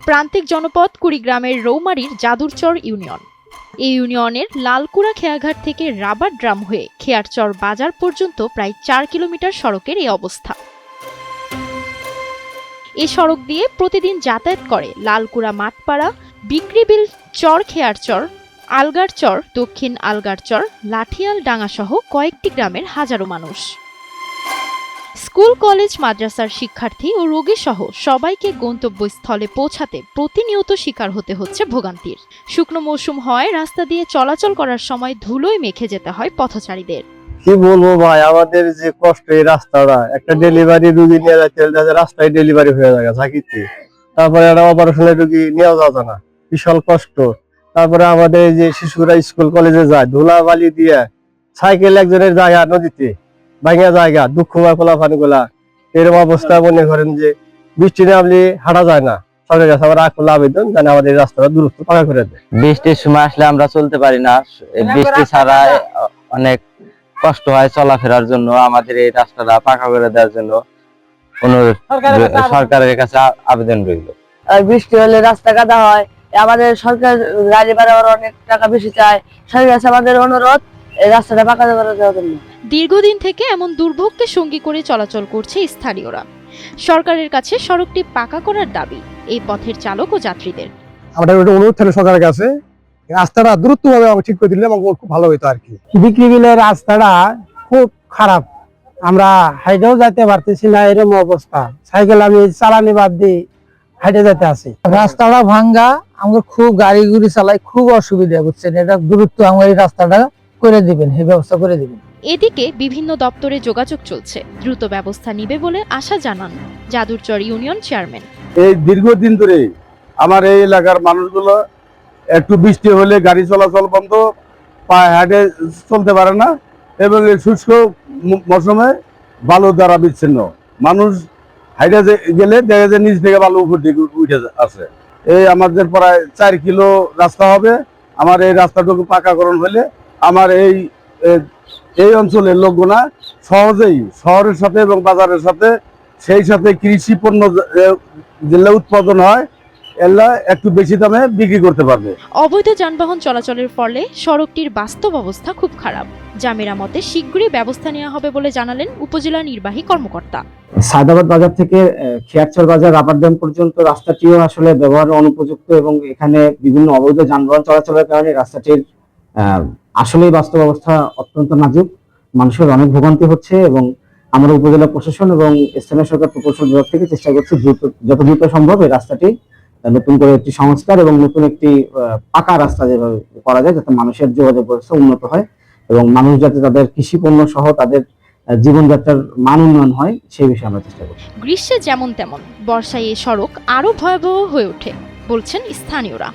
প্রান্তিক জনপদ কুড়িগ্রামের রৌমারীর যাদুরচর ইউনিয়ন। এই ইউনিয়নের লালকুড়া খেয়াঘাট থেকে রাবার ড্রাম হয়ে খেয়ারচর বাজার পর্যন্ত প্রায় ৪ কিলোমিটার সড়কের এই অবস্থা। এই সড়ক দিয়ে প্রতিদিন যাতায়াত করে লালকুড়া মাঠপাড়া, বিক্রিবিল, চর খেয়ারচর, আলগারচর, দক্ষিণ আলগারচর, লাঠিয়াল ডাঙ্গা সহ কয়েকটি গ্রামের হাজারো মানুষ। স্কুল, কলেজ, মাদ্রাসার শিক্ষার্থী ও রোগী সহ সবাইকে গন্তব্যস্থলে পৌঁছাতে প্রতিনিয়ত শিকার হতে হচ্ছে ভোগান্তির। শুকনো মৌসুম হয়, রাস্তা দিয়ে চলাচল করার সময় ধুলোয় মেখে যেতে হয় পথচারীদের। কি বলবো ভাই, আমাদের যে কষ্ট এই রাস্তাটা, একটা ডেলিভারি রুগী নিয়ে যাচ্ছে রাস্তায় ডেলিভারি হয়ে যায় চাকিতে, তারপরে একটা অপারেশনের রুগী নিয়ে যাওয়া না, বিশাল কষ্ট। তারপরে আমাদের যে শিশুরা স্কুল কলেজে যায়, ধুলা বালি দিয়ে সাইকেল একজনের জায়গা নদীতে ভাঙা জায়গা, দুঃখময় ফলাফান গুলা, এরকম অবস্থা মনে করেন যে বৃষ্টি নামলে হাঁটা যায় না। সরকারের কাছে আমার আকুল আবেদন যেন আমাদের রাস্তাটা দ্রুত পাকা করে দেয়। বৃষ্টির সময় আসলে আমরা চলতে পারি না, বৃষ্টি ছাড়া অনেক কষ্ট হয় চলাফেরার জন্য। আমাদের এই রাস্তাটা পাকা করে দেওয়ার জন্য সরকারের কাছে আবেদন রইল। বৃষ্টি হলে রাস্তা কাদা হয়, আমাদের সরকার গাড়ি ভাড়া অনেক টাকা বেশি চায়। সরকারের কাছে আমাদের অনুরোধ এই রাস্তাটা পাকা করে দেওয়ার জন্য। দীর্ঘদিন থেকে এমন দুর্ভোগকে সঙ্গী করে চলাচল করছে স্থানীয়রা। সরকারের কাছে সড়কটি পাকা করার দাবি এই পথের চালক ও যাত্রীদের। আমাদের অনুরোধ থাকলে সরকারের কাছে রাস্তাটা দ্রুতভাবে ঠিক করে দিলে আমার খুব ভালো হতো আর কি। বিক্রিবিলের রাস্তাটা খুব খারাপ, আমরা হাইটেও যেতে পারতেছি না, এরকম অবস্থা। সাইকেল আমি চালানি বাদ দিয়ে হাইটে যেতে আসি। রাস্তাটা ভাঙ্গা, আমাদের খুব গাড়ি গুড়ি চালাই, খুব অসুবিধা বুঝছেন। এটা দ্রুত আমার এই রাস্তাটা করে দিবেন, এই ব্যবস্থা করে দিবেন। এদিকে বিভিন্ন দপ্তরে যোগাযোগ চলছে, দ্রুত ব্যবস্থা নিবে বলে আশা জানান যাদুরচর ইউনিয়ন চেয়ারম্যান। এই দীর্ঘদিন ধরে আমার এই এলাকার মানুষগুলো একটু বৃষ্টি হলে গাড়ি চলাচল বন্ধ, পায়ে হাঁটে চলতে পারে না, এবং এই শুষ্ক মৌসুমে বালু দ্বারা বিচ্ছিন্ন। মানুষ হাইটে গেলে দেখা যায় নিচ থেকে বালু উপর দিকে উঠে আসে। এই আমাদের প্রায় ৪ কিলো রাস্তা হবে। আমার এই রাস্তাটুকু পাকাকরণ হলে আমার এই অঞ্চলের লোকগুলা সহজেই শহরের সাথে এবং বাজারের সাথে, সেই সাথে কৃষি পণ্য যেগুলো উৎপাদন হয় এগুলা একটু বেশি দামে বিক্রি করতে পারবে। অবৈধ যানবাহন চলাচলের ফলে সড়কটির বাস্তব অবস্থা খুব খারাপ। যা মেরামতে শীঘ্রই ব্যবস্থা নেওয়া হবে বলে জানালেন উপজেলা নির্বাহী কর্মকর্তা। সায়দাবাদ বাজার থেকে খেয়ারচর বাজার রাবার ড্যাম পর্যন্ত রাস্তাটিও আসলে ব্যবহার অনুপযুক্ত এবং এখানে বিভিন্ন অবৈধ যানবাহন চলাচলের কারণে রাস্তাটির আসলেই বাস্তব অবস্থা অত্যন্ত নাজুক। মানুষের অনেক ভোগান্তি হচ্ছে এবং আমরা উপজেলা প্রশাসন এবং স্থানীয় সরকার প্রকৌশল বিভাগ থেকে চেষ্টা করছি যত দ্রুত সম্ভব এই রাস্তাটি নতুন করে একটি সংস্কার এবং নতুন একটি পাকা রাস্তা যেভাবে করা যায়, যাতে মানুষের যোগাযোগ ব্যবস্থা উন্নত হয় এবং মানুষ যাতে তাদের কৃষি পণ্য সহ তাদের জীবনযাত্রার মান উন্নয়ন হয়, সেই বিষয়ে আমরা চেষ্টা করছি। গ্রীষ্মে যেমন তেমন বর্ষায় এই সড়ক আরো ভয়াবহ হয়ে ওঠে বলছেন স্থানীয়রা।